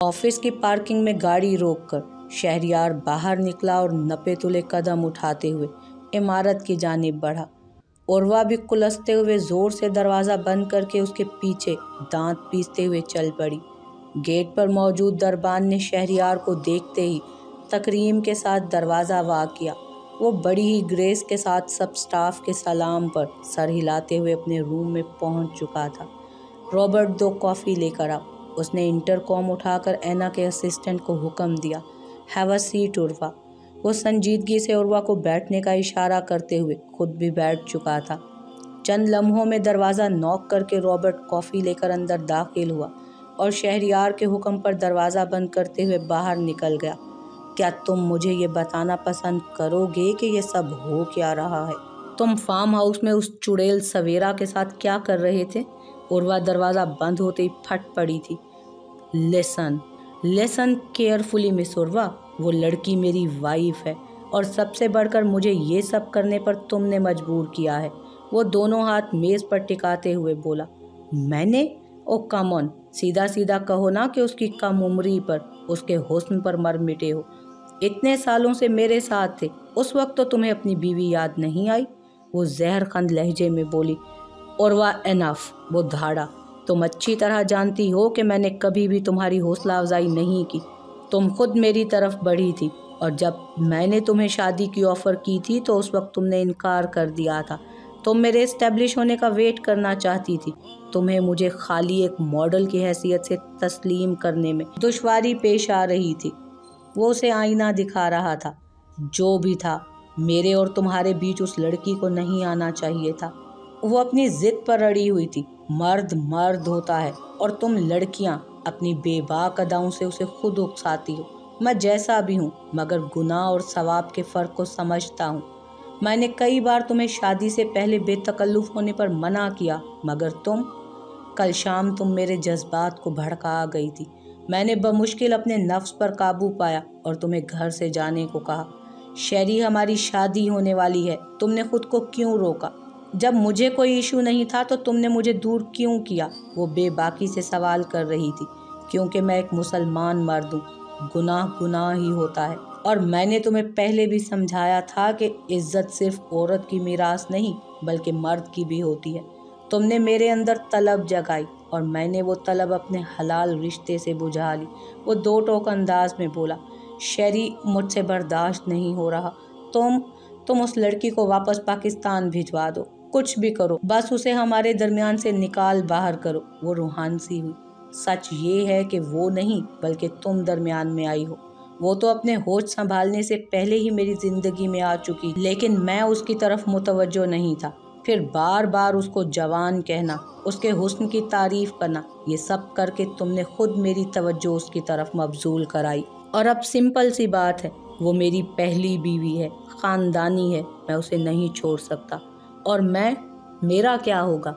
Office की parking में गाड़ी रोककर शहरयार बाहर निकला और नपे तुले कदम उठाते हुए इमारत की जानिब बढ़ा। उर्वा भी कुलसते हुए जोर से दरवाज़ा बंद करके उसके पीछे दांत पीसते हुए चल पड़ी। गेट पर मौजूद दरबान ने शहरयार को देखते ही तकरीम के साथ दरवाज़ा वाक़ किया। वो बड़ी ही ग्रेस के साथ सब स्टाफ के सलाम पर सर हिलाते हुए अपने रूम में पहुंच चुका था। रॉबर्ट, 2 कॉफ़ी लेकर आओ। उसने इंटरकॉम उठाकर ऐना के असिस्टेंट को हुक्म दिया। Have a seat Urwa. वो संजीदगी से उर्वा को बैठने का इशारा करते हुए खुद भी बैठ चुका था। चंद लम्हों में दरवाज़ा नॉक करके रॉबर्ट कॉफ़ी लेकर अंदर दाखिल हुआ और शहरयार के हुक्म पर दरवाज़ा बंद करते हुए बाहर निकल गया। क्या तुम मुझे ये बताना पसंद करोगे कि ये सब हो क्या रहा है? तुम फार्म हाउस में उस चुड़ैल सवेरा के साथ क्या कर रहे थे? उर्वा दरवाज़ा बंद होते ही फट पड़ी थी। लिसन केयरफुली मिस उर्वा, वो लड़की मेरी वाइफ है और सबसे बढ़कर मुझे ये सब करने पर तुमने मजबूर किया है। वो दोनों हाथ मेज़ पर टिकाते हुए बोला। मैंने? ओ कम ऑन, सीधा सीधा कहो ना कि उसकी कम उम्री पर, उसके हुस्न पर मर मिटे हो। इतने सालों से मेरे साथ थे, उस वक्त तो तुम्हें अपनी बीवी याद नहीं आई? वो जहरखंद लहजे में बोली। उर्वा, एनफ, वो धाड़ा। तुम अच्छी तरह जानती हो कि मैंने कभी भी तुम्हारी हौसला अफजाई नहीं की। तुम खुद मेरी तरफ बढ़ी थी और जब मैंने तुम्हें शादी की ऑफ़र की थी तो उस वक्त तुमने इनकार कर दिया था। तुम मेरे इस्टेब्लिश होने का वेट करना चाहती थी। तुम्हें मुझे खाली एक मॉडल की हैसियत से तस्लीम करने में दुश्वारी पेश आ रही थी। वो उसे आईना दिखा रहा था। जो भी था, मेरे और तुम्हारे बीच उस लड़की को नहीं आना चाहिए था। वो अपनी ज़िद पर अड़ी हुई थी। मर्द मर्द होता है और तुम लड़कियां अपनी बेबाक अदाओं से उसे खुद उकसाती हो। मैं जैसा भी हूँ मगर गुनाह और सवाब के फ़र्क को समझता हूँ। मैंने कई बार तुम्हें शादी से पहले बेतकल्लुफ़ होने पर मना किया मगर कल शाम तुम मेरे जज्बात को भड़का गई थी। मैंने बमुश्किल अपने नफ्स पर काबू पाया और तुम्हें घर से जाने को कहा। शहरी, हमारी शादी होने वाली है, तुमने खुद को क्यों रोका? जब मुझे कोई इशू नहीं था तो तुमने मुझे दूर क्यों किया? वो बेबाकी से सवाल कर रही थी। क्योंकि मैं एक मुसलमान मर्द हूँ, गुनाह गुनाह ही होता है और मैंने तुम्हें पहले भी समझाया था कि इज्जत सिर्फ औरत की मीरास नहीं बल्कि मर्द की भी होती है। तुमने मेरे अंदर तलब जगाई और मैंने वो तलब अपने हलाल रिश्ते से बुझा ली। वो 2 टोक अंदाज में बोला। शहरी, मुझसे बर्दाश्त नहीं हो रहा। तुम उस लड़की को वापस पाकिस्तान भिजवा दो। कुछ भी करो, बस उसे हमारे दरमियान से निकाल बाहर करो। वो रूहान सी हुई। सच ये है कि वो नहीं बल्कि तुम दरमियान में आई हो। वो तो अपने होश संभालने से पहले ही मेरी जिंदगी में आ चुकी, लेकिन मैं उसकी तरफ मुतवज्जो नहीं था। फिर बार बार उसको जवान कहना, उसके हुस्न की तारीफ करना, ये सब करके तुमने खुद मेरी तवज्जो उसकी तरफ मबजूल कराई। और अब सिंपल सी बात है, वो मेरी पहली बीवी है, ख़ानदानी है, मैं उसे नहीं छोड़ सकता। और मेरा क्या होगा?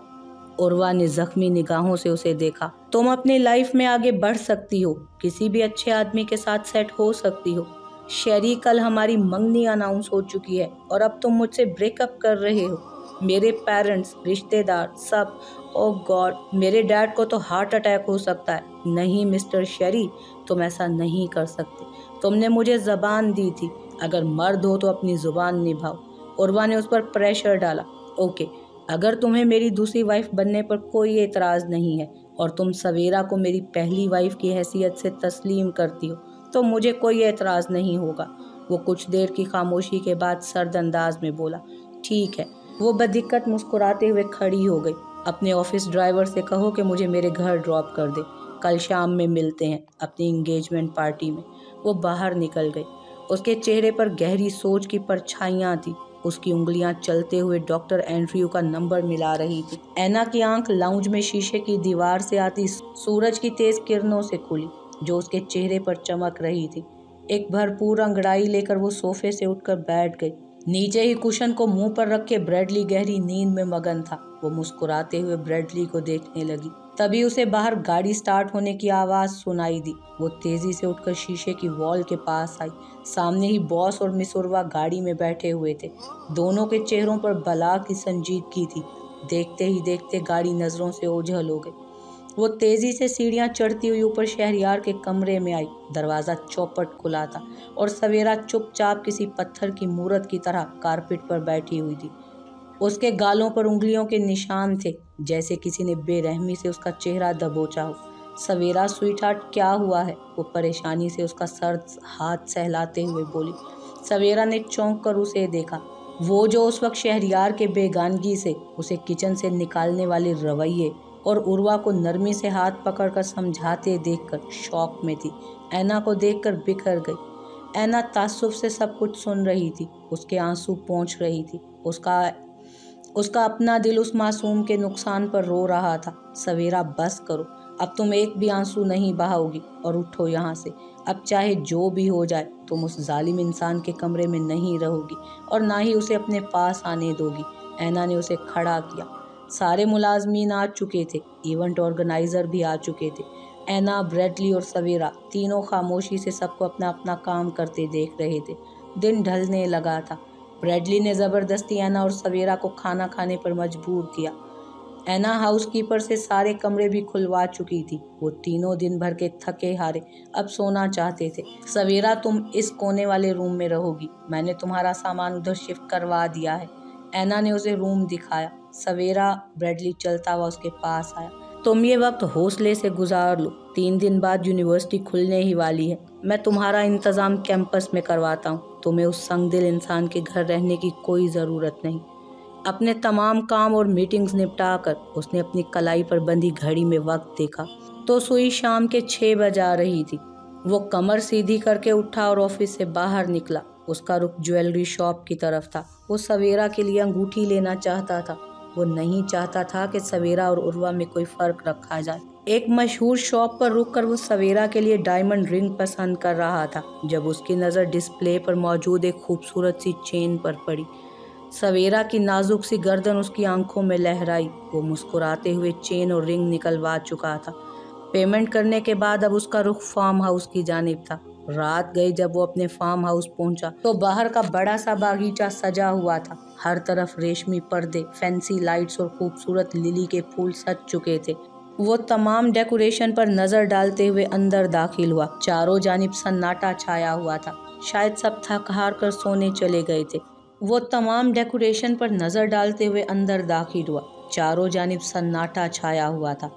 उर्वा ने जख्मी निगाहों से उसे देखा। तुम अपनी लाइफ में आगे बढ़ सकती हो, किसी भी अच्छे आदमी के साथ सेट हो सकती हो। शहरी, कल हमारी मंगनी अनाउंस हो चुकी है और अब तुम मुझसे ब्रेकअप कर रहे हो। मेरे पेरेंट्स, रिश्तेदार, सब। ओह गॉड, मेरे डैड को तो हार्ट अटैक हो सकता है। नहीं मिस्टर शहरी, तुम ऐसा नहीं कर सकते। तुमने मुझे ज़बान दी थी, अगर मर्द हो तो अपनी ज़ुबान निभाओ। उर्वा ने उस पर प्रेशर डाला। ओके, अगर तुम्हें मेरी दूसरी वाइफ बनने पर कोई एतराज़ नहीं है और तुम सवेरा को मेरी पहली वाइफ की हैसियत से तस्लीम करती हो तो मुझे कोई एतराज़ नहीं होगा। वो कुछ देर की खामोशी के बाद सर्द अंदाज में बोला। ठीक है। वो बदिक्कत मुस्कुराते हुए खड़ी हो गई। अपने ऑफिस ड्राइवर से कहो कि मुझे मेरे घर ड्रॉप कर दे, कल शाम में मिलते हैं अपनी इंगेजमेंट पार्टी में। वो बाहर निकल गई। उसके चेहरे पर गहरी सोच की परछाइयाँ थी। उसकी उंगलियां चलते हुए डॉक्टर एंड्रयू का नंबर मिला रही थी। ऐना की आंख लाउंज में शीशे की दीवार से आती सूरज की तेज किरणों से खुली, जो उसके चेहरे पर चमक रही थी। एक भरपूर अंगड़ाई लेकर वो सोफे से उठकर बैठ गई। नीचे ही कुशन को मुंह पर रखे ब्रैडली गहरी नींद में मगन था। वो मुस्कुराते हुए ब्रैडली को देखने लगी। तभी उसे बाहर गाड़ी स्टार्ट होने की आवाज़ सुनाई दी। वो तेजी से उठकर शीशे की वॉल के पास आई। सामने ही बॉस और मिस उर्वा गाड़ी में बैठे हुए थे। दोनों के चेहरों पर बला की संजीदगी थी। देखते ही देखते गाड़ी नज़रों से ओझल हो गई। वो तेजी से सीढ़ियां चढ़ती हुई ऊपर शहरयार के कमरे में आई। दरवाज़ा चौपट खुला था और सवेरा चुपचाप किसी पत्थर की मूरत की तरह कारपेट पर बैठी हुई थी। उसके गालों पर उंगलियों के निशान थे, जैसे किसी ने बेरहमी से उसका चेहरा दबोचा हो। सवेरा स्वीटहार्ट, क्या हुआ है? वो परेशानी से उसका सर हाथ सहलाते हुए बोली। सवेरा ने चौंक कर उसे देखा। वो जो उस वक्त शहरयार के बेगानगी से उसे किचन से निकालने वाले रवैये और उर्वा को नरमी से हाथ पकड़कर समझाते देखकर शौक में थी, ऐना को देखकर बिखर गई। ऐना ताज्जुब से सब कुछ सुन रही थी, उसके आंसू पोंछ रही थी। उसका अपना दिल उस मासूम के नुकसान पर रो रहा था। सवेरा, बस करो, अब तुम एक भी आंसू नहीं बहाओगी और उठो यहाँ से। अब चाहे जो भी हो जाए, तुम उस जालिम इंसान के कमरे में नहीं रहोगी और ना ही उसे अपने पास आने दोगी। ऐना ने उसे खड़ा किया। सारे मुलाजमीन आ चुके थे, इवेंट ऑर्गेनाइजर भी आ चुके थे। ऐना, ब्रैडली और सवेरा तीनों खामोशी से सबको अपना अपना काम करते देख रहे थे। दिन ढलने लगा था। ब्रैडली ने ज़बरदस्ती ऐना और सवेरा को खाना खाने पर मजबूर किया। ऐना हाउसकीपर से सारे कमरे भी खुलवा चुकी थी। वो तीनों दिन भर के थके हारे अब सोना चाहते थे। सवेरा, तुम इस कोने वाले रूम में रहोगी, मैंने तुम्हारा सामान उधर शिफ्ट करवा दिया है। ऐना ने उसे रूम दिखाया। सवेरा, ब्रैडली चलता हुआ उसके पास आया। तुम ये वक्त हौसले से गुजार लो, 3 दिन बाद यूनिवर्सिटी खुलने ही वाली है। मैं तुम्हारा इंतज़ाम कैंपस में करवाता हूँ। तुम्हें उस संगदिल इंसान के घर रहने की कोई ज़रूरत नहीं। अपने तमाम काम और मीटिंग्स निपटा कर उसने अपनी कलाई पर बंधी घड़ी में वक्त देखा तो सुई शाम के 6 बजा रही थी। वो कमर सीधी करके उठा और ऑफिस से बाहर निकला। उसका रुख ज्वेलरी शॉप की तरफ था। वो सवेरा के लिए अंगूठी लेना चाहता था। वो नहीं चाहता था कि सवेरा और उर्वा में कोई फ़र्क रखा जाए। एक मशहूर शॉप पर रुक कर वो सवेरा के लिए डायमंड रिंग पसंद कर रहा था जब उसकी नज़र डिस्प्ले पर मौजूद एक खूबसूरत सी चेन पर पड़ी। सवेरा की नाजुक सी गर्दन उसकी आंखों में लहराई। वो मुस्कुराते हुए चेन और रिंग निकलवा चुका था। पेमेंट करने के बाद अब उसका रुख फार्म हाउस की जानिब था। रात गई जब वो अपने फार्म हाउस पहुंचा तो बाहर का बड़ा सा बागीचा सजा हुआ था। हर तरफ रेशमी पर्दे, फैंसी लाइट्स और खूबसूरत लिली के फूल सज चुके थे। वो तमाम डेकोरेशन पर नज़र डालते हुए अंदर दाखिल हुआ। चारों जानिब सन्नाटा छाया हुआ था, शायद सब थक हार कर सोने चले गए थे। वो तमाम डेकोरेशन पर नज़र डालते हुए अंदर दाखिल हुआ। चारों जानिब सन्नाटा छाया हुआ था,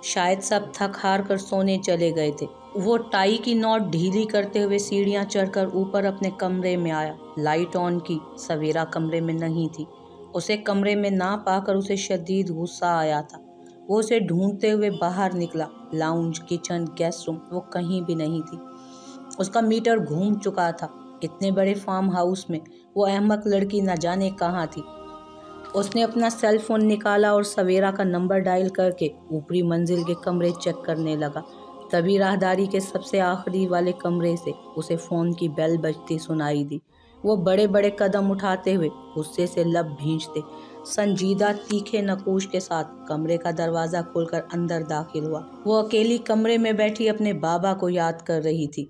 शायद सब थक हार कर सोने चले गए थे। वो टाई की नॉट ढीली करते हुए सीढ़ियां चढ़कर ऊपर अपने कमरे में आया। लाइट ऑन की। सवेरा कमरे में नहीं थी। उसे कमरे में ना पाकर उसे शदीद गुस्सा आया था। वो उसे ढूंढते हुए बाहर निकला। लाउंज, किचन, गेस्ट रूम, वो कहीं भी नहीं थी। उसका मीटर घूम चुका था। इतने बड़े फार्म हाउस में वो अहमक लड़की न जाने कहाँ थी। उसने अपना सेल फोन निकाला और सवेरा का नंबर डायल करके ऊपरी मंजिल के कमरे चेक करने लगा। तभी राहदारी के सबसे आखिरी वाले कमरे से उसे फ़ोन की बेल बजती सुनाई दी। वो बड़े बड़े कदम उठाते हुए गुस्से से लब भींचते संजीदा तीखे नकूश के साथ कमरे का दरवाज़ा खोलकर अंदर दाखिल हुआ। वो अकेली कमरे में बैठी अपने बाबा को याद कर रही थी।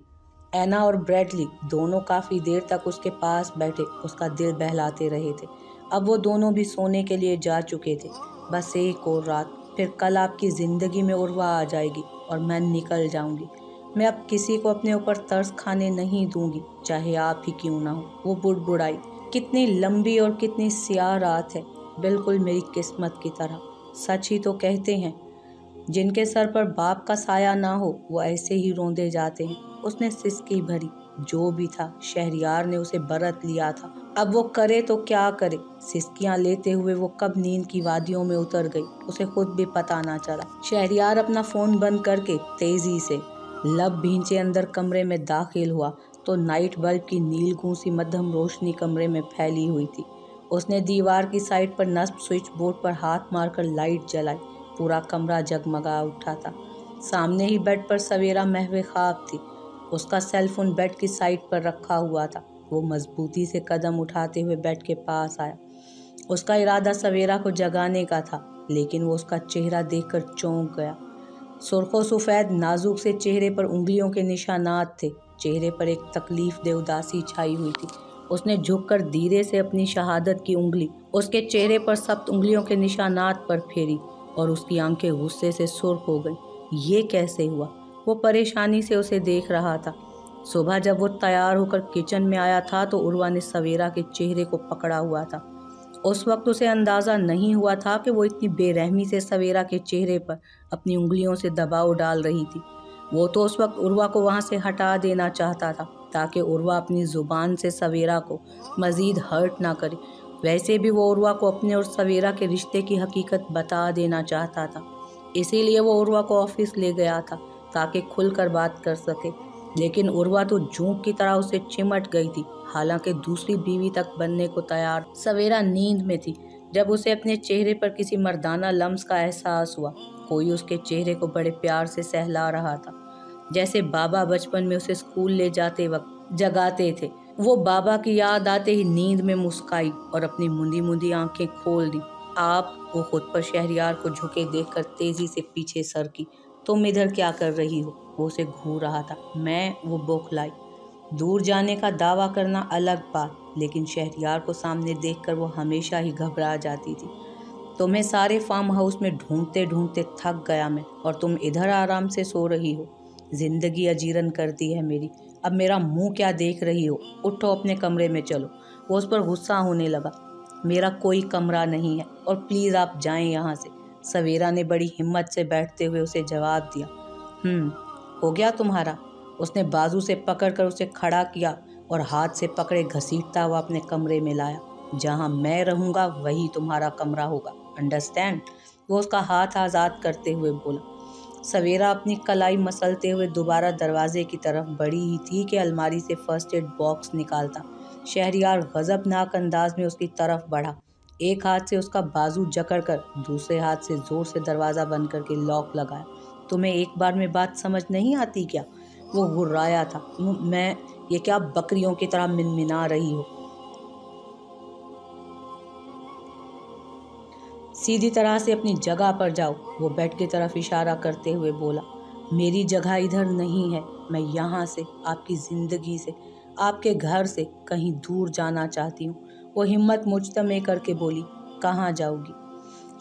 ऐना और ब्रैडली दोनों काफ़ी देर तक उसके पास बैठे उसका दिल बहलाते रहे थे। अब वो दोनों भी सोने के लिए जा चुके थे। बस एक और रात, फिर कल आपकी ज़िंदगी में उर्वा आ जाएगी और मैं निकल जाऊंगी। मैं अब किसी को अपने ऊपर तरस खाने नहीं दूंगी, चाहे आप ही क्यों ना हो। वो बुड़बुड़ाई। कितनी लंबी और कितनी स्याह रात है, बिल्कुल मेरी किस्मत की तरह। सच ही तो कहते हैं, जिनके सर पर बाप का साया ना हो वो ऐसे ही रोंदे जाते हैं। उसने सिसकी भरी। जो भी था, शहरयार ने उसे बरत लिया था। अब वो करे तो क्या करे। सिसकियां लेते हुए वो कब नींद की वादियों में उतर गई, उसे खुद भी पता ना चला। शहरयार अपना फ़ोन बंद करके तेजी से लब भींचे अंदर कमरे में दाखिल हुआ तो नाइट बल्ब की नील गूंसी मध्यम रोशनी कमरे में फैली हुई थी। उसने दीवार की साइड पर नस्ब स्विच बोर्ड पर हाथ मारकर लाइट जलाई। पूरा कमरा जगमगा उठा था। सामने ही बेड पर सवेरा महवे ख्वाब थी। उसका सेल फोन बेड की साइड पर रखा हुआ था। वो मजबूती से कदम उठाते हुए बेड के पास आया। उसका इरादा सवेरा को जगाने का था, लेकिन वो उसका चेहरा देखकर चौंक गया। सुर्खो सफ़ेद नाजुक से चेहरे पर उंगलियों के निशानात थे। चेहरे पर एक तकलीफ दे उदासी छाई हुई थी। उसने झुककर धीरे से अपनी शहादत की उंगली उसके चेहरे पर सख्त उंगलियों के निशानात पर फेरी। और उसकी आंखें गुस्से से सुर्ख हो गईं। ये कैसे हुआ? वो परेशानी से उसे देख रहा था। सुबह जब वो तैयार होकर किचन में आया था तो उर्वा ने सवेरा के चेहरे को पकड़ा हुआ था। उस वक्त उसे अंदाज़ा नहीं हुआ था कि वो इतनी बेरहमी से सवेरा के चेहरे पर अपनी उंगलियों से दबाव डाल रही थी। वो तो उस वक्त उर्वा को वहाँ से हटा देना चाहता था ताकि उर्वा अपनी ज़ुबान से सवेरा को मज़ीद हर्ट ना करे। वैसे भी वो उर्वा को अपने और सवेरा के रिश्ते की हकीकत बता देना चाहता था। इसीलिए वो उर्वा को ऑफिस ले गया था ताकि खुलकर बात कर सके। लेकिन उर्वा तो जोंक की तरह उसे चिमट गई थी। हालांकि दूसरी बीवी तक बनने को तैयार। सवेरा नींद में थी जब उसे अपने चेहरे पर किसी मर्दाना लम्स का एहसास हुआ। कोई उसके चेहरे को बड़े प्यार से सहला रहा था, जैसे बाबा बचपन में उसे स्कूल ले जाते वक्त जगाते थे। वो बाबा की याद आते ही नींद में मुस्काई और अपनी मुंदी मुंदी आंखें खोल दी। आप? वो खुद पर शहरयार को झुके देखकर तेजी से पीछे सरकी। तुम इधर क्या कर रही हो? वो उसे घूर रहा था। मैं? वो बौखलाई। दूर जाने का दावा करना अलग बात, लेकिन शहरयार को सामने देखकर वो हमेशा ही घबरा जाती थी। तुम्हें सारे फार्म हाउस में ढूंढते ढूंढते थक गया मैं, और तुम इधर आराम से सो रही हो। जिंदगी अजीरन कर दी है मेरी। अब मेरा मुंह क्या देख रही हो? उठो, अपने कमरे में चलो। वो उस पर गुस्सा होने लगा। मेरा कोई कमरा नहीं है और प्लीज़ आप जाएं यहाँ से। सवेरा ने बड़ी हिम्मत से बैठते हुए उसे जवाब दिया। हो गया तुम्हारा? उसने बाजू से पकड़कर उसे खड़ा किया और हाथ से पकड़े घसीटता हुआ अपने कमरे में लाया। जहाँ मैं रहूँगा वही तुम्हारा कमरा होगा, अंडरस्टैंड? वो उसका हाथ आज़ाद करते हुए बोला। सवेरा अपनी कलाई मसलते हुए दोबारा दरवाजे की तरफ बढ़ी ही थी कि अलमारी से फर्स्ट एड बॉक्स निकालता शहरयार गजबनाक अंदाज में उसकी तरफ बढ़ा। एक हाथ से उसका बाजू जकड़कर दूसरे हाथ से जोर से दरवाज़ा बंद करके लॉक लगाया। तुम्हें एक बार में बात समझ नहीं आती क्या? वो गुर्राया था। मैं? ये क्या बकरियों की तरह मिनमिना रही हो? सीधी तरह से अपनी जगह पर जाओ। वो बेड की तरफ इशारा करते हुए बोला। मेरी जगह इधर नहीं है। मैं यहाँ से, आपकी ज़िंदगी से, आपके घर से कहीं दूर जाना चाहती हूँ। वो हिम्मत मुजतमे करके बोली। कहाँ जाओगी?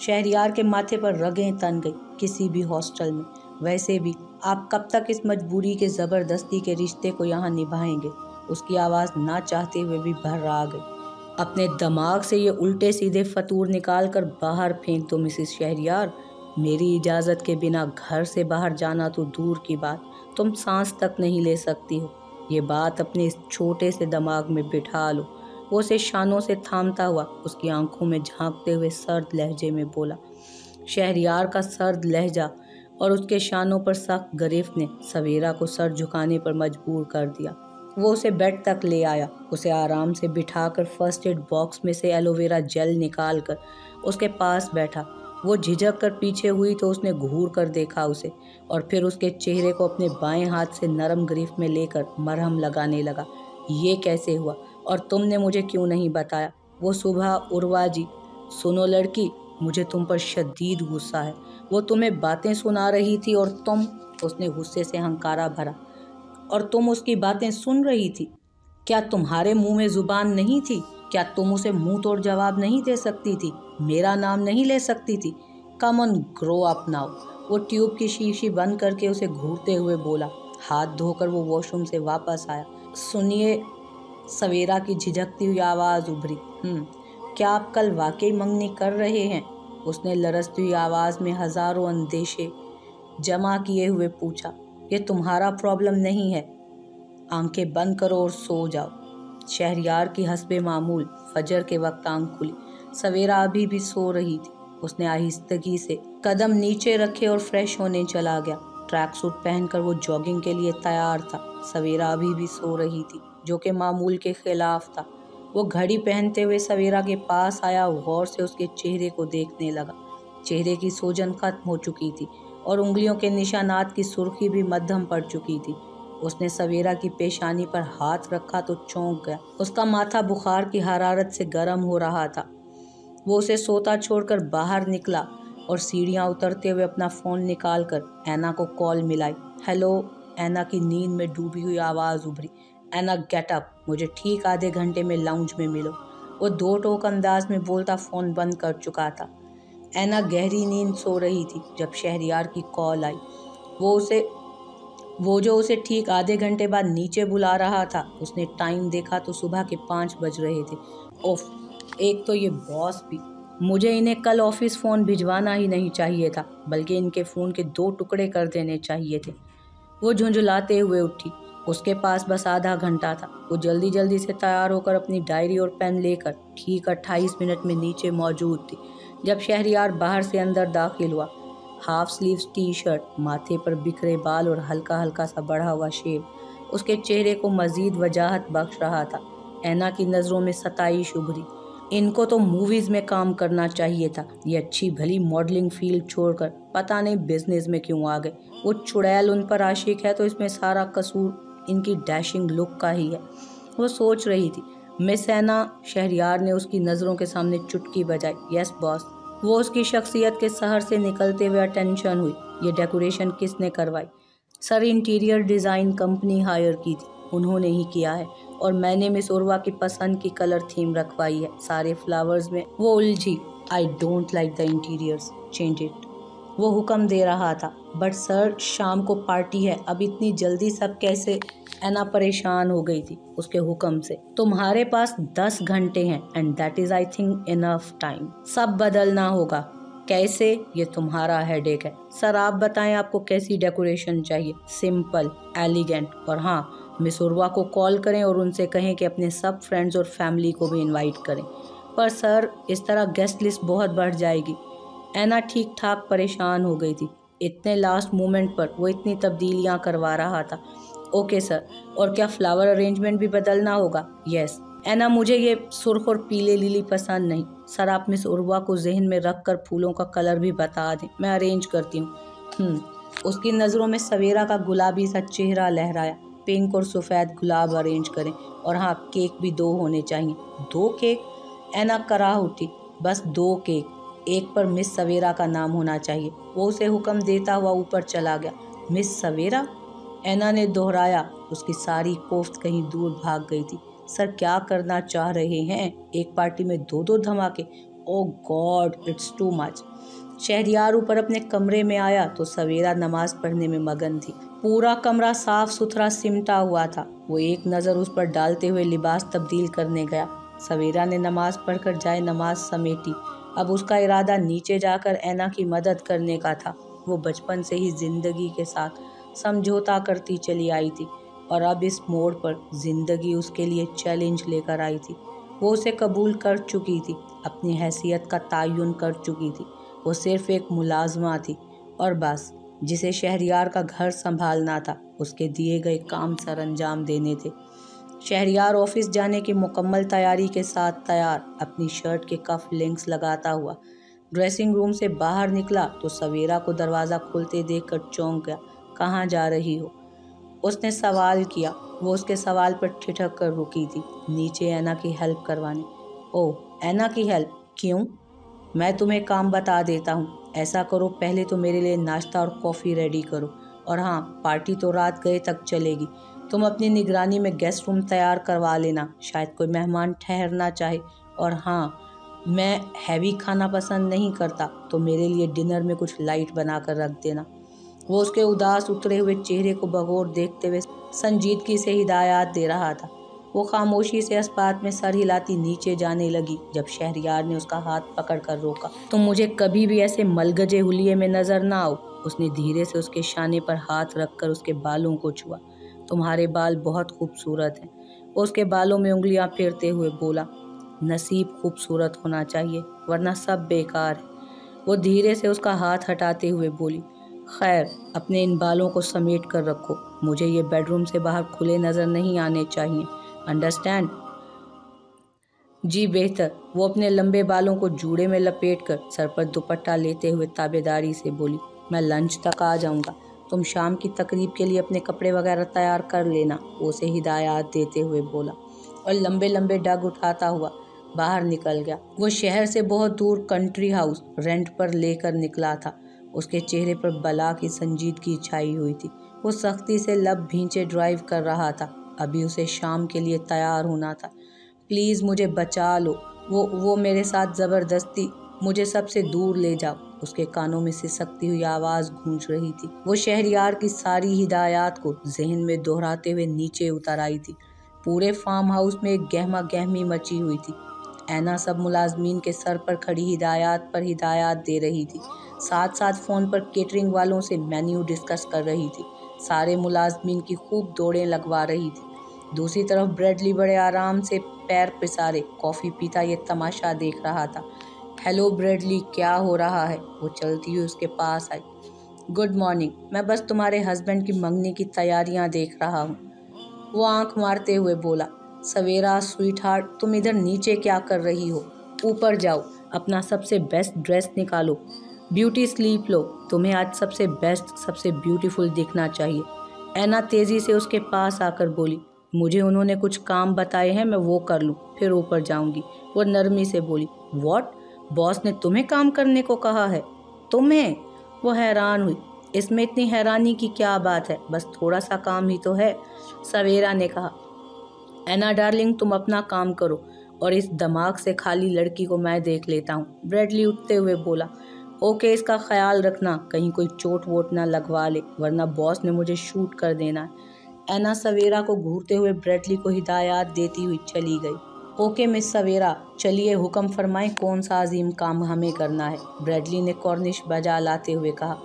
शहरयार के माथे पर रगें तन गई। किसी भी हॉस्टल में। वैसे भी आप कब तक इस मजबूरी के ज़बरदस्ती के रिश्ते को यहाँ निभाएंगे? उसकी आवाज़ ना चाहते हुए भी भर्रा गई। अपने दिमाग से ये उल्टे सीधे फतूर निकाल कर बाहर फेंक दो मिसेस शहरयार। मेरी इजाज़त के बिना घर से बाहर जाना तो दूर की बात, तुम सांस तक नहीं ले सकती हो। ये बात अपने इस छोटे से दिमाग में बिठा लो। वो उसे शानों से थामता हुआ उसकी आंखों में झांकते हुए सर्द लहजे में बोला। शहरयार का सर्द लहजा और उसके शानों पर सख्त गिरफ्त ने सवेरा को सर झुकाने पर मजबूर कर दिया। वो उसे बेड तक ले आया। उसे आराम से बिठाकर फर्स्ट एड बॉक्स में से एलोवेरा जेल निकाल कर उसके पास बैठा। वो झिझक कर पीछे हुई तो उसने घूर कर देखा उसे, और फिर उसके चेहरे को अपने बाएं हाथ से नरम गिरफ्त में लेकर मरहम लगाने लगा। ये कैसे हुआ और तुमने मुझे क्यों नहीं बताया? वो सुबह उर्वा जी, सुनो लड़की, मुझे तुम पर शदीद गुस्सा है। वो तुम्हें बातें सुना रही थी और तुम, उसने गुस्से से हंकारा भरा, और तुम उसकी बातें सुन रही थी। क्या तुम्हारे मुंह में जुबान नहीं थी? क्या तुम उसे मुंह तोड़ जवाब नहीं दे सकती थी? मेरा नाम नहीं ले सकती थी? Come on, grow up now. वो ट्यूब की शीशी बंद करके उसे घूरते हुए बोला। हाथ धोकर वो वॉशरूम से वापस आया। सुनिए, सवेरा की झिझकती हुई आवाज़ उभरी। क्या आप कल वाकई मंगनी कर रहे हैं? उसने लरजती हुई आवाज़ में हज़ारों अंदेशे जमा किए हुए पूछा। ये तुम्हारा प्रॉब्लम नहीं है। आंखें बंद करो और सो जाओ। शहरयार की हस्बे मामूल फजर के वक्त आंख खुली। सवेरा अभी भी सो रही थी। उसने आहिस्तगी से कदम नीचे रखे और फ्रेश होने चला गया। ट्रैक सूट पहनकर वो जॉगिंग के लिए तैयार था। सवेरा अभी भी सो रही थी, जो कि मामूल के खिलाफ था। वो घड़ी पहनते हुए सवेरा के पास आया और गौर से उसके चेहरे को देखने लगा। चेहरे की सूजन खत्म हो चुकी थी और उंगलियों के निशानात की सुर्खी भी मध्यम पड़ चुकी थी। उसने सवेरा की पेशानी पर हाथ रखा तो चौंक गया। उसका माथा बुखार की हरारत से गर्म हो रहा था। वो उसे सोता छोड़कर बाहर निकला और सीढ़ियाँ उतरते हुए अपना फ़ोन निकालकर ऐना को कॉल मिलाई। हेलो, ऐना की नींद में डूबी हुई आवाज़ उभरी। ऐना, गेट अप, मुझे ठीक आधे घंटे में लाउंज में मिलो। वो दो टोक अंदाज में बोलता फ़ोन बंद कर चुका था। ऐना गहरी नींद सो रही थी जब शहरयार की कॉल आई। वो जो उसे ठीक आधे घंटे बाद नीचे बुला रहा था। उसने टाइम देखा तो सुबह के 5 बज रहे थे। ओफ, एक तो ये बॉस भी। मुझे इन्हें कल ऑफिस फ़ोन भिजवाना ही नहीं चाहिए था, बल्कि इनके फ़ोन के 2 टुकड़े कर देने चाहिए थे। वो झुंझुलाते हुए उठी। उसके पास बस आधा घंटा था। वो जल्दी जल्दी से तैयार होकर अपनी डायरी और पेन लेकर ठीक 28 मिनट में नीचे मौजूद थी जब शहरयार बाहर से अंदर दाखिल हुआ। हाफ स्लीव्स टी शर्ट, माथे पर बिखरे बाल और हल्का हल्का सा बढ़ा हुआ शेव उसके चेहरे को मजीद वजाहत बख्श रहा था। ऐना की नज़रों में सताइश उभरी। इनको तो मूवीज़ में काम करना चाहिए था। ये अच्छी भली मॉडलिंग फील्ड छोड़कर पता नहीं बिजनेस में क्यों आ गए। वो चुड़ैल उन पर आशिक है तो इसमें सारा कसूर इनकी डैशिंग लुक का ही है, वो सोच रही थी। मिस ऐना, शहरयार ने उसकी नज़रों के सामने चुटकी बजाई। Yes boss. वो उसकी शख्सियत के शहर से निकलते हुए अटेंशन हुई। ये डेकोरेशन किसने करवाई? Sir, interior design company hire की थी, उन्होंने ही किया है। और मैंने मिस उर्वा की पसंद की कलर थीम रखवाई है सारे फ्लावर्स में। वो उलझी। I don't like the interiors, change it. वो हुक्म दे रहा था। बट सर, शाम को पार्टी है, अब इतनी जल्दी सब कैसे? ऐना परेशान हो गई थी उसके हुक्म से। तुम्हारे पास 10 घंटे हैं and that is I think enough time. सब बदलना होगा। कैसे? ये तुम्हारा हेडेक है। सर आप बताएं आपको कैसी डेकोरेशन चाहिए? Simple, elegant. और हाँ, मिस उर्वा को कॉल करें और उनसे कहें कि अपने सब फ्रेंड्स और फैमिली को भी इनवाइट करें। पर सर, इस तरह गेस्ट लिस्ट बहुत बढ़ जाएगी। ऐना ठीक ठाक परेशान हो गई थी। इतने लास्ट मोमेंट पर वो इतनी तब्दीलियां करवा रहा था। ओके सर, और क्या फ्लावर अरेंजमेंट भी बदलना होगा? यस। ऐना, मुझे ये सुर्ख और पीले लिली पसंद नहीं। सर आप मिस उर्वा को जहन में रख कर फूलों का कलर भी बता दें, मैं अरेंज करती हूँ। उसकी नज़रों में सवेरा का गुलाबी सा चेहरा लहराया। पिंक और सफ़ेद गुलाब अरेंज करें, और हाँ, केक भी 2 होने चाहिए। 2 केक? ऐना कराह उठी। बस 2 केक, एक पर मिस सवेरा का नाम होना चाहिए। वो उसे हुक्म देता हुआ ऊपर चला गया। मिस सवेरा? ऐना ने दोहराया। उसकी सारी कोफ्त कहीं दूर भाग गई थी। सर क्या करना चाह रहे हैं? एक पार्टी में 2-2 धमाके? Oh God, it's too much. Shehryar ऊपर अपने कमरे में आया तो सवेरा नमाज पढ़ने में मगन थी। पूरा कमरा साफ सुथरा सिमटा हुआ था। वो एक नज़र उस पर डालते हुए लिबास तब्दील करने गया। सवेरा ने नमाज पढ़कर जाए नमाज समेटी। अब उसका इरादा नीचे जाकर ऐना की मदद करने का था। वो बचपन से ही जिंदगी के साथ समझौता करती चली आई थी और अब इस मोड़ पर जिंदगी उसके लिए चैलेंज लेकर आई थी। वो उसे कबूल कर चुकी थी, अपनी हैसियत का तयन कर चुकी थी। वो सिर्फ एक मुलाजमा थी और बस, जिसे शहरयार का घर संभालना था, उसके दिए गए काम सर अंजाम देने थे। शहरयार ऑफिस जाने की मुकम्मल तैयारी के साथ तैयार, अपनी शर्ट के कफ लिंक्स लगाता हुआ ड्रेसिंग रूम से बाहर निकला तो सवेरा को दरवाज़ा खोलते देखकर चौंक गया। कहाँ जा रही हो? उसने सवाल किया। वो उसके सवाल पर ठिठक कर रुकी थी। नीचे ऐना की हेल्प करवाने। ओह, ऐना की हेल्प? क्यों? मैं तुम्हें काम बता देता हूँ। ऐसा करो, पहले तो मेरे लिए नाश्ता और कॉफ़ी रेडी करो। और हाँ, पार्टी तो रात गए तक चलेगी। तुम अपनी निगरानी में गेस्ट रूम तैयार करवा लेना, शायद कोई मेहमान ठहरना चाहे। और हाँ, मैं हैवी खाना पसंद नहीं करता, तो मेरे लिए डिनर में कुछ लाइट बना कर रख देना। वो उसके उदास उतरे हुए चेहरे को बगौर देखते हुए संजीदगी से हिदायत दे रहा था। वो खामोशी से अस्पात में सर हिलाती नीचे जाने लगी जब शहरयार ने उसका हाथ पकड़ कर रोका। तुम मुझे कभी भी ऐसे मलगजे हुलिये में नजर ना आओ। उसने धीरे से उसके शाने पर हाथ रखकर उसके बालों को छुआ। तुम्हारे बाल बहुत खूबसूरत हैं। वो उसके बालों में उंगलियां फेरते हुए बोला। नसीब खूबसूरत होना चाहिए, वरना सब बेकार है। वो धीरे से उसका हाथ हटाते हुए बोली। खैर, अपने इन बालों को समेट कर रखो। मुझे ये बेडरूम से बाहर खुले नज़र नहीं आने चाहिए, अंडरस्टैंड? जी बेहतर। वो अपने लंबे बालों को जूड़े में लपेट कर सर पर दुपट्टा लेते हुए ताबेदारी से बोली। मैं लंच तक आ जाऊंगा, तुम शाम की तकरीब के लिए अपने कपड़े वगैरह तैयार कर लेना, वो उसे हिदायत देते हुए बोला और लंबे लंबे डग उठाता हुआ बाहर निकल गया। वो शहर से बहुत दूर कंट्री हाउस रेंट पर लेकर निकला था। उसके चेहरे पर बला की संजीदगी छाई हुई थी। वो सख्ती से लब भींचे ड्राइव कर रहा था। अभी उसे शाम के लिए तैयार होना था। प्लीज़ मुझे बचा लो। वो मेरे साथ ज़बरदस्ती। मुझे सबसे दूर ले जाओ। उसके कानों में सिसकती हुई आवाज़ गूंज रही थी। वो शहरयार की सारी हिदायत को जहन में दोहराते हुए नीचे उतर आई थी। पूरे फार्म हाउस में एक गहमा गहमी मची हुई थी। ऐना सब मुलाजमीन के सर पर खड़ी हिदायत पर हिदायत दे रही थी, साथ साथ फ़ोन पर केटरिंग वालों से मेन्यू डिस्कस कर रही थी। सारे मुलाजमीन की खूब दौड़ें लगवा रही थी। दूसरी तरफ ब्रेडली बड़े आराम से पैर पिसारे कॉफ़ी पीता ये तमाशा देख रहा था। हेलो ब्रेडली, क्या हो रहा है? वो चलती हुई उसके पास आई। गुड मॉर्निंग, मैं बस तुम्हारे हस्बैंड की मंगनी की तैयारियां देख रहा हूँ, वो आंख मारते हुए बोला। सवेरा स्वीट हार्ट, तुम इधर नीचे क्या कर रही हो? ऊपर जाओ, अपना सबसे बेस्ट ड्रेस निकालो, ब्यूटी स्लीप लो, तुम्हें आज सबसे बेस्ट सबसे ब्यूटीफुल दिखना चाहिए। ऐना तेज़ी से उसके पास आकर बोली। मुझे उन्होंने कुछ काम बताए हैं, मैं वो कर लूँ, फिर ऊपर जाऊँगी। वो नरमी से बोली। व्हाट? बॉस ने तुम्हें काम करने को कहा है? तुम्हें? वो हैरान हुई। इसमें इतनी हैरानी की क्या बात है, बस थोड़ा सा काम ही तो है, सवेरा ने कहा। ऐना डार्लिंग, तुम अपना काम करो और इस दिमाग से खाली लड़की को मैं देख लेता हूँ, ब्रेडली उठते हुए बोला। ओके, इसका ख्याल रखना कहीं कोई चोट वोट ना लगवा ले, वरना बॉस ने मुझे शूट कर देना है। ऐना सवेरा को घूरते हुए ब्रेडली को हिदायत देती हुई चली गई। ओके मिस सवेरा, चलिए हुक्म फरमाएं, कौन सा अजीम काम हमें करना है, ब्रेडली ने कॉर्निश बजा लाते हुए कहा।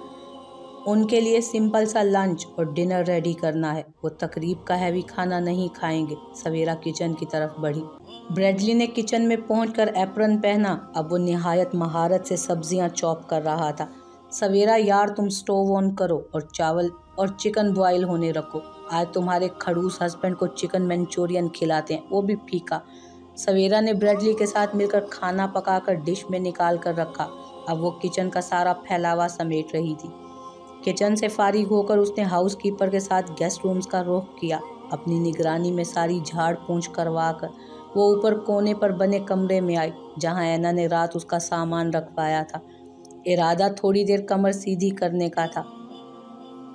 उनके लिए सिंपल सा लंच और डिनर रेडी करना है, वो तकरीब का हैवी खाना नहीं खाएंगे। सवेरा किचन की तरफ बढ़ी। ब्रेडली ने किचन में पहुंचकर एप्रन पहना। अब वो निहायत महारत से सब्जियां चॉप कर रहा था। सवेरा यार, तुम स्टोव ऑन करो और चावल और चिकन बॉयल होने रखो, आज तुम्हारे खड़ूस हस्बैंड को चिकन मंचूरियन खिलाते हैं, वो भी फीका। सवेरा ने ब्रेडली के साथ मिलकर खाना पकाकर डिश में निकाल कर रखा। अब वो किचन का सारा फैलावा समेट रही थी। किचन से फारिग होकर उसने हाउस कीपर के साथ गेस्ट रूम्स का रुख किया। अपनी निगरानी में सारी झाड़ पोंछ करवा कर वो ऊपर कोने पर बने कमरे में आई, जहां ऐना ने रात उसका सामान रखवाया था। इरादा थोड़ी देर कमर सीधी करने का था।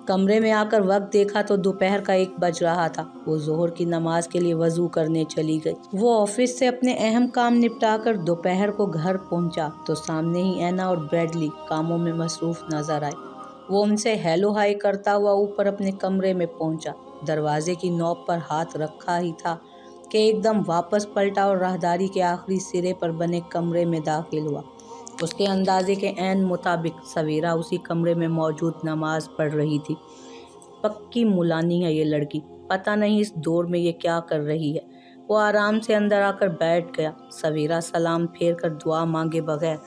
कमरे में आकर वक्त देखा तो दोपहर का 1 बज रहा था। वो जोहर की नमाज के लिए वजू करने चली गई। वो ऑफिस से अपने अहम काम निपटाकर दोपहर को घर पहुंचा तो सामने ही ऐना और ब्रेडली कामों में मसरूफ नजर आए। वो उनसे हेलो हाय करता हुआ ऊपर अपने कमरे में पहुंचा। दरवाजे की नॉब पर हाथ रखा ही था कि एकदम वापस पलटा और राहदारी के आखिरी सिरे पर बने कमरे में दाखिल हुआ। उसके अंदाजे के ऐन मुताबिक सवेरा उसी कमरे में मौजूद नमाज पढ़ रही थी। पक्की मुलानी है ये लड़की, पता नहीं इस दौर में ये क्या कर रही है। वो आराम से अंदर आकर बैठ गया। सवेरा सलाम फेर कर दुआ मांगे बगैर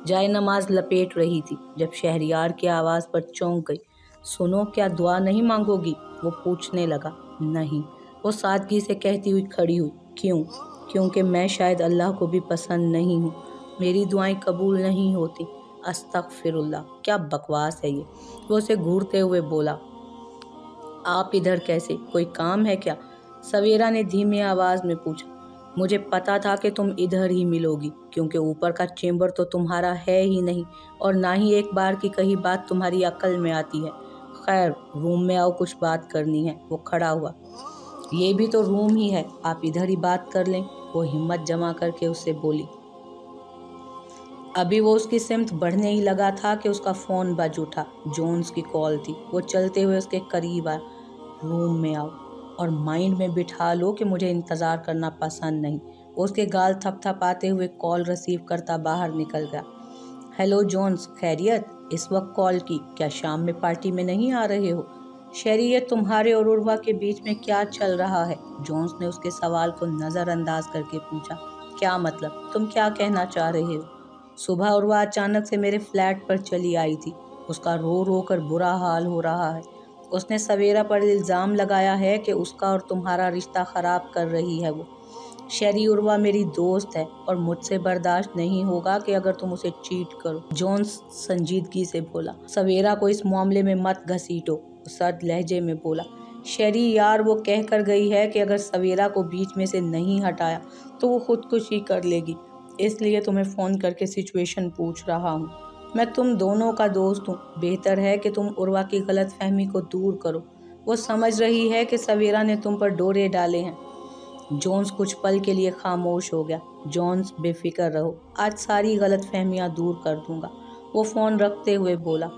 जाए नमाज लपेट रही थी, जब शहरियार की आवाज़ पर चौंक गई। सुनो, क्या दुआ नहीं मांगोगी? वो पूछने लगा। नहीं, वो सादगी से कहती हुई खड़ी हुई। क्यों? क्योंकि मैं शायद अल्लाह को भी पसंद नहीं हूँ, मेरी दुआएं कबूल नहीं होती। अस्तगफिरुल्लाह, क्या बकवास है ये, वो उसे घूरते हुए बोला। आप इधर कैसे, कोई काम है क्या? सवेरा ने धीमी आवाज़ में पूछा। मुझे पता था कि तुम इधर ही मिलोगी, क्योंकि ऊपर का चेम्बर तो तुम्हारा है ही नहीं और ना ही एक बार की कही बात तुम्हारी अक्ल में आती है। खैर, रूम में आओ, कुछ बात करनी है। वो खड़ा हुआ। ये भी तो रूम ही है, आप इधर ही बात कर लें, वो हिम्मत जमा करके उससे बोली। अभी वो उसकी सिमत बढ़ने ही लगा था कि उसका फ़ोन बज उठा। जोन्स की कॉल थी। वो चलते हुए उसके करीब आया। रूम में आओ और माइंड में बिठा लो कि मुझे इंतज़ार करना पसंद नहीं। वो उसके गाल थपथपाते हुए कॉल रिसीव करता बाहर निकल गया। हेलो जोन्स, खैरियत? इस वक्त कॉल की? क्या शाम में पार्टी में नहीं आ रहे हो? शेरी, ये तुम्हारे और उर्वा के बीच में क्या चल रहा है? जोन्स ने उसके सवाल को नज़रअंदाज करके पूछा। क्या मतलब? तुम क्या कहना चाह रहे हो? सुबह उर्वा अचानक से मेरे फ्लैट पर चली आई थी। उसका रो रो कर बुरा हाल हो रहा है। उसने सवेरा पर इल्ज़ाम लगाया है कि उसका और तुम्हारा रिश्ता ख़राब कर रही है वो। शेरी, उर्वा मेरी दोस्त है और मुझसे बर्दाश्त नहीं होगा कि अगर तुम उसे चीट करो, जोन्स संजीदगी से बोला। सवेरा को इस मामले में मत घसीटो, सर्द लहजे में बोला। शेरी यार, वो कह कर गई है कि अगर सवेरा को बीच में से नहीं हटाया तो वो खुदकुशी कर लेगी, इसलिए तुम्हें फ़ोन करके सिचुएशन पूछ रहा हूँ। मैं तुम दोनों का दोस्त हूँ, बेहतर है कि तुम उर्वा की गलतफहमी को दूर करो। वो समझ रही है कि सवेरा ने तुम पर डोरे डाले हैं। जॉन्स कुछ पल के लिए खामोश हो गया। जॉन्स, बेफिक्र रहो, आज सारी गलत फहमियाँ दूर कर दूंगा, वो फ़ोन रखते हुए बोला।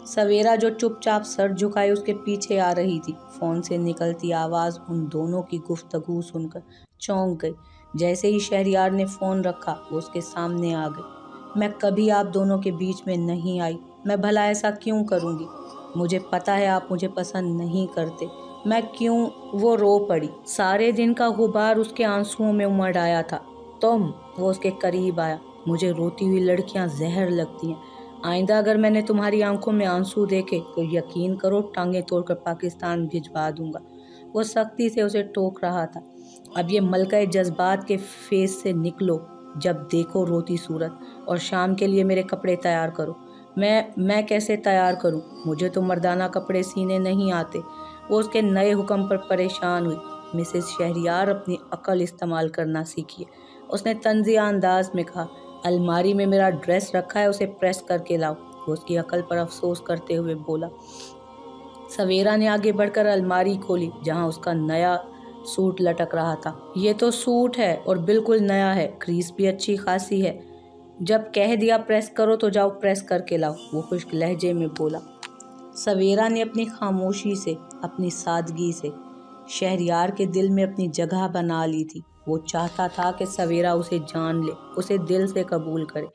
सवेरा जो चुपचाप सर झुकाए उसके पीछे आ रही थी, फ़ोन से निकलती आवाज़ उन दोनों की गुफ्तगू सुनकर चौंक गई। जैसे ही शहरयार ने फ़ोन रखा वो उसके सामने आ गई। मैं कभी आप दोनों के बीच में नहीं आई, मैं भला ऐसा क्यों करूँगी? मुझे पता है आप मुझे पसंद नहीं करते, मैं क्यों? वो रो पड़ी। सारे दिन का गुबार उसके आंसुओं में उमड़ आया था। वो उसके करीब आया। मुझे रोती हुई लड़कियां जहर लगती हैं। आइंदा अगर मैंने तुम्हारी आंखों में आंसू देखे तो यकीन करो टांगे तोड़कर पाकिस्तान भिजवा दूंगा। वो सख्ती से उसे टोक रहा था। अब ये मलका जज्बात के फेस से निकलो, जब देखो रोती सूरत, और शाम के लिए मेरे कपड़े तैयार करो। मैं कैसे तैयार करूं? मुझे तो मर्दाना कपड़े सीने नहीं आते। वो उसके नए हुक्म पर परेशान हुई। मिसेस शहरयार, अपनी अक्ल इस्तेमाल करना सीखिए, उसने तंजिया अंदाज में कहा। अलमारी में मेरा ड्रेस रखा है, उसे प्रेस करके लाओ, वो उसकी अकल पर अफसोस करते हुए बोला। सवेरा ने आगे बढ़कर अलमारी खोली जहां उसका नया सूट लटक रहा था। ये तो सूट है और बिल्कुल नया है, क्रीज भी अच्छी खासी है। जब कह दिया प्रेस करो तो जाओ प्रेस करके लाओ, वो खुश्क लहजे में बोला। सवेरा ने अपनी खामोशी से, अपनी सादगी से शहरयार के दिल में अपनी जगह बना ली थी। वो चाहता था कि सवेरा उसे जान ले, उसे दिल से कबूल करे।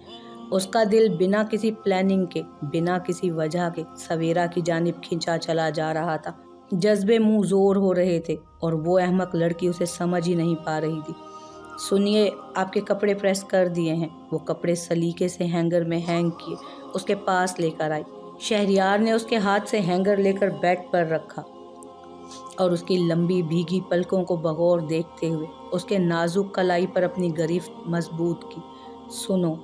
उसका दिल बिना किसी प्लानिंग के, बिना किसी वजह के सवेरा की जानिब खिंचा चला जा रहा था। जज्बे मुंह जोर हो रहे थे और वो अहमक लड़की उसे समझ ही नहीं पा रही थी। सुनिए, आपके कपड़े प्रेस कर दिए हैं। वो कपड़े सलीके से हैंगर में हैंग किए उसके पास लेकर आई। शहरयार ने उसके हाथ से हैंगर लेकर बेड पर रखा और उसकी लंबी भीगी पलकों को बगौर देखते हुए उसके नाजुक कलाई पर अपनी गिरफ्त मजबूत की। सुनो,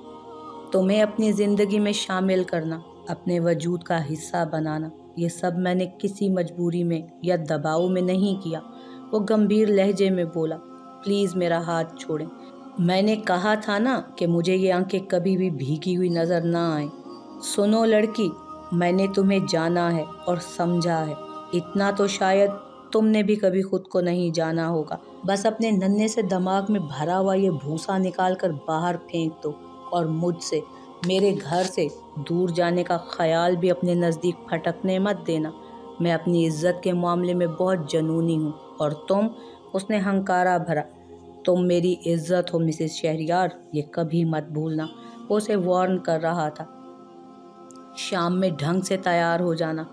तुम्हें अपनी ज़िंदगी में शामिल करना, अपने वजूद का हिस्सा बनाना, ये सब मैंने किसी मजबूरी में या दबाव में नहीं किया। वो गंभीर लहजे में बोला। प्लीज़ मेरा हाथ छोड़ें। मैंने कहा था ना कि मुझे ये आंखें कभी भी भीगी हुई नज़र ना आए। सुनो लड़की, मैंने तुम्हें जाना है और समझा है, इतना तो शायद तुमने भी कभी खुद को नहीं जाना होगा। बस अपने नन्हे से दिमाग में भरा हुआ ये भूसा निकाल कर बाहर फेंक दो और मुझसे, मेरे घर से दूर जाने का ख्याल भी अपने नज़दीक फटकने मत देना। मैं अपनी इज्जत के मामले में बहुत जनूनी हूँ और तुम, उसने हंकारा भरा, तुम मेरी इज्जत हो मिसेस शहरयार, ये कभी मत भूलना। वो उसे वार्न कर रहा था। शाम में ढंग से तैयार हो जाना,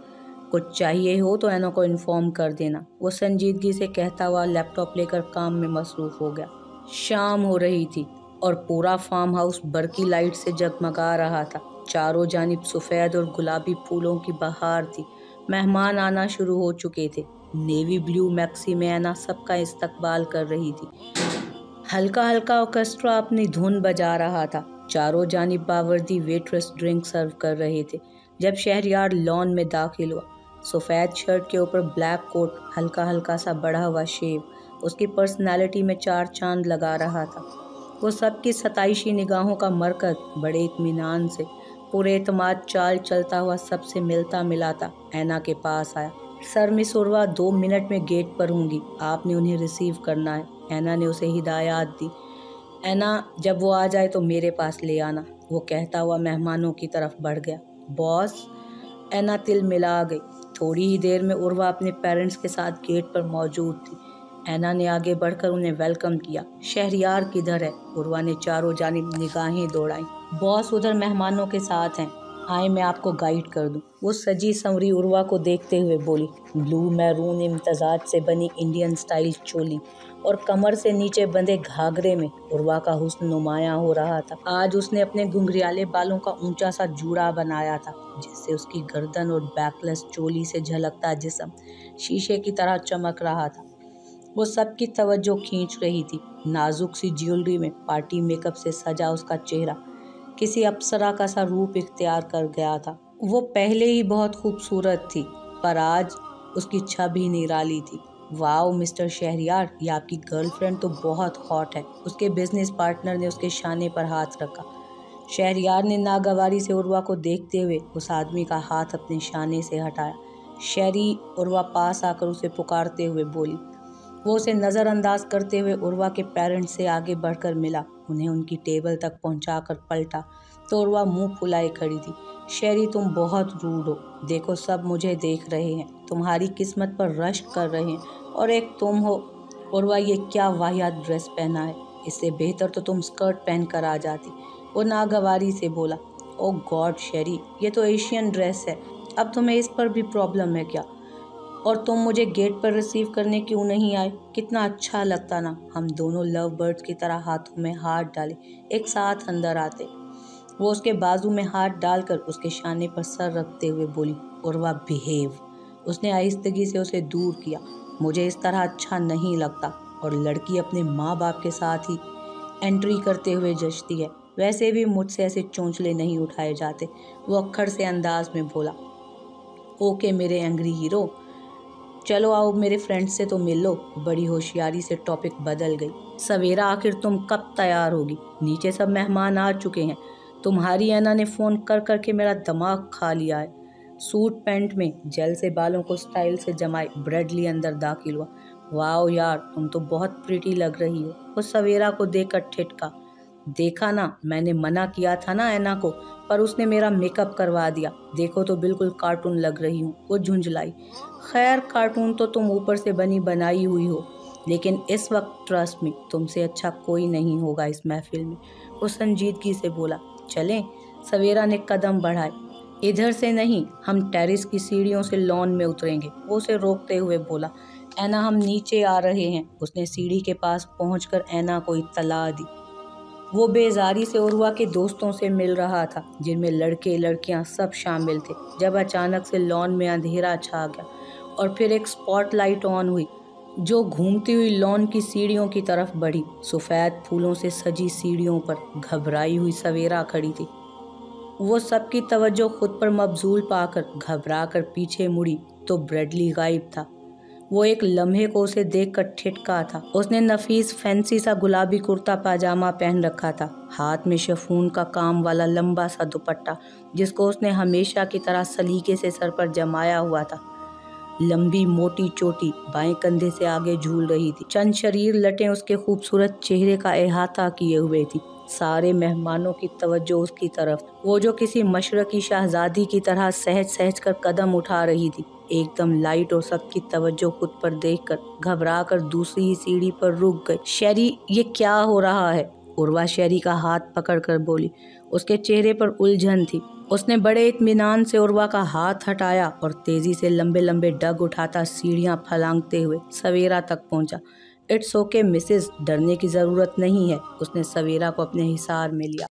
कुछ चाहिए हो तो एनो को इन्फॉर्म कर देना। वो संजीदगी से कहता हुआ लैपटॉप लेकर काम में मसरूफ़ हो गया। शाम हो रही थी और पूरा फार्म हाउस बरकी लाइट से जगमगा रहा था। चारों जानिब सफ़ेद और गुलाबी फूलों की बहार थी। मेहमान आना शुरू हो चुके थे। नेवी ब्लू मैक्सी में एना सबका इस्तकबाल कर रही थी। हल्का हल्का ऑर्केस्ट्रा अपनी धुन बजा रहा था। चारों जानिब बावर्दी वेट्रेस ड्रिंक सर्व कर रहे थे। जब शहरयार लॉन में दाखिल हुआ, सफ़ेद शर्ट के ऊपर ब्लैक कोट, हल्का हल्का सा बढ़ा हुआ शेव उसकी पर्सनालिटी में चार चांद लगा रहा था। वो सबकी सताइशी निगाहों का मरकज़ बड़े इत्मीनान से, पूरे एतमाद चाल चलता हुआ सबसे मिलता मिलाता ऐना के पास आया। सर मिस उर्वा 2 मिनट में गेट पर होंगी, आपने उन्हें रिसीव करना है। ऐना ने उसे हिदायत दी। ऐना, जब वो आ जाए तो मेरे पास ले आना, वो कहता हुआ मेहमानों की तरफ बढ़ गया। बॉस, ऐना तिल मिला गई। थोड़ी ही देर में उर्वा अपने पेरेंट्स के साथ गेट पर मौजूद थी। ऐना ने आगे बढ़कर उन्हें वेलकम किया। शहरयार किधर है? उर्वा ने चारों जानिब निगाहें दौड़ाई। बॉस उधर मेहमानों के साथ हैं, आए मैं आपको गाइड कर दूं। वो सजी संवरी उर्वा को देखते हुए बोली। ब्लू मैरून इम्तजाज से बनी इंडियन स्टाइल चोली और कमर से नीचे बंधे घाघरे में उर्वा का हुस्न नुमायां हो रहा था। आज उसने अपने घुंघरियाले बालों का ऊंचा सा जूड़ा बनाया था, जिससे उसकी गर्दन और बैकलेस चोली से झलकता जिस्म शीशे की तरह चमक रहा था। वो सबकी तवज्जो खींच रही थी। नाजुक सी ज्वेलरी में पार्टी मेकअप से सजा उसका चेहरा किसी अप्सरा का सा रूप इख्तियार कर गया था। वो पहले ही बहुत खूबसूरत थी, पर आज उसकी छवि निराली थी। वाओ मिस्टर शहरयार, ये आपकी गर्लफ्रेंड तो बहुत हॉट है। उसके बिजनेस पार्टनर ने उसके शाने पर हाथ रखा। शहरयार ने नागवारी से उर्वा को देखते हुए उस आदमी का हाथ अपने शाने से हटाया। शहरी, उर्वा पास आकर उसे पुकारते हुए बोली। वो उसे नज़रअंदाज करते हुए उर्वा के पेरेंट्स से आगे बढ़कर मिला, उन्हें उनकी टेबल तक पहुंचाकर पलटा तो उर्वा मुंह फुलाए खड़ी थी। शेरी, तुम बहुत रूड हो। देखो, सब मुझे देख रहे हैं, तुम्हारी किस्मत पर रश्क कर रहे हैं, और एक तुम हो। उर्वा, ये क्या वाहियात ड्रेस पहना है, इससे बेहतर तो तुम स्कर्ट पहन कर आ जाती। वो नागवारी से बोला। ओ गॉड शेरी, ये तो एशियन ड्रेस है, अब तुम्हें इस पर भी प्रॉब्लम है क्या? और तुम मुझे गेट पर रिसीव करने क्यों नहीं आए? कितना अच्छा लगता ना, हम दोनों लव बर्ड्स की तरह हाथों में हाथ डाले एक साथ अंदर आते। वो उसके बाजू में हाथ डालकर उसके शाने पर सर रखते हुए बोली। उर्वा, बिहेव। उसने आहिस्तगी से उसे दूर किया। मुझे इस तरह अच्छा नहीं लगता, और लड़की अपने माँ बाप के साथ ही एंट्री करते हुए जचती है। वैसे भी मुझसे ऐसे चोंचले नहीं उठाए जाते। वो अक्खड़ से अंदाज में बोला। ओके मेरे एंग्री हीरो, चलो आओ मेरे फ्रेंड से तो मिल लो। बड़ी होशियारी से टॉपिक बदल गई। सवेरा, आखिर तुम कब तैयार होगी? नीचे सब मेहमान आ चुके हैं। तुम्हारी ऐना ने फ़ोन कर करके मेरा दिमाग खा लिया है। सूट पैंट में जेल से बालों को स्टाइल से जमाए ब्रेडली अंदर दाखिल हुआ। वाओ यार, तुम तो बहुत प्रीटी लग रही हो। वो सवेरा को देखकर ठिठका। देखा ना, मैंने मना किया था ना ऐना को, पर उसने मेरा मेकअप करवा दिया। देखो तो बिल्कुल कार्टून लग रही हूँ। वो झुंझलाई। खैर, कार्टून तो तुम ऊपर से बनी बनाई हुई हो, लेकिन इस वक्त ट्रस्ट में तुमसे अच्छा कोई नहीं होगा इस महफिल में। वो संजीदगी से बोला। चलें? सवेरा ने कदम बढ़ाए। इधर से नहीं, हम टेरिस की सीढ़ियों से लॉन में उतरेंगे। वो उसे रोकते हुए बोला। ऐना, हम नीचे आ रहे हैं। उसने सीढ़ी के पास पहुंचकर ऐना को इत्तला दी। वो बेजारी से उर्वा के दोस्तों से मिल रहा था, जिनमें लड़के लड़कियां सब शामिल थे। जब अचानक से लॉन में अंधेरा छा गया और फिर एक स्पॉटलाइट ऑन हुई जो घूमती हुई लॉन की सीढ़ियों की तरफ बढ़ी। सफ़ेद फूलों से सजी सीढ़ियों पर घबराई हुई सवेरा खड़ी थी। वो सबकी तवज्जो खुद पर मबजूल पाकर घबरा कर पीछे मुड़ी तो ब्रेडली गायब था। वो एक लम्हे को उसे देखकर ठिठका था। उसने नफीस फैंसी सा गुलाबी कुर्ता पाजामा पहन रखा था, हाथ में शिफॉन का काम वाला लंबा सा दुपट्टा जिसको उसने हमेशा की तरह सलीके से सर पर जमाया हुआ था। लंबी मोटी चोटी बाएं कंधे से आगे झूल रही थी। चंद शरीर लटें उसके खूबसूरत चेहरे का अहाता किए हुए थी। सारे मेहमानों की तवज्जो उसकी तरफ। वो जो किसी मशरकी शहजादी की तरह सहज सहज कर कदम उठा रही थी, एकदम लाइट और सबकी तवज्जो खुद पर देखकर घबरा कर दूसरी ही सीढ़ी पर रुक गई। शेरी, ये क्या हो रहा है? उर्वा शेरी का हाथ पकड़कर बोली। उसके चेहरे पर उलझन थी। उसने बड़े इत्मीनान से उर्वा का हाथ हटाया और तेजी से लंबे लंबे डग उठाता सीढ़ियां फलांगते हुए सवेरा तक पहुंचा। इट्स ओके मिसेस, डरने की जरूरत नहीं है। उसने सवेरा को अपने हिसार में लिया।